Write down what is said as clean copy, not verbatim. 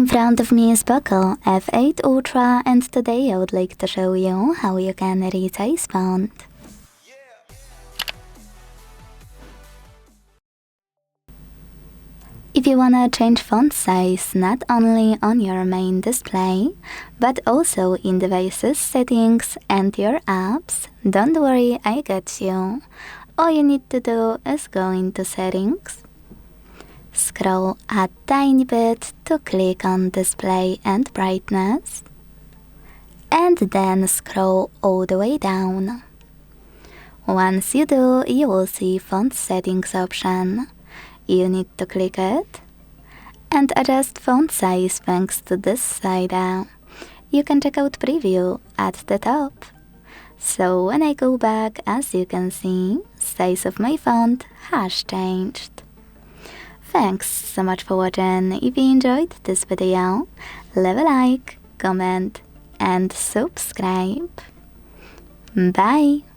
In front of me is POCO F8 Ultra, and today I would like to show you how you can resize font. If you wanna change font size not only on your main display, but also in devices settings and your apps, don't worry, I got you. All you need to do is go into settings, scroll a tiny bit to click on display and brightness, and then scroll all the way down. Once you do, you will see font settings option. You need to click it and adjust font size thanks to this slider. You can check out preview at the top. So when I go back, as you can see, size of my font has changed. Thanks so much for watching. If you enjoyed this video, leave a like, comment and subscribe. Bye!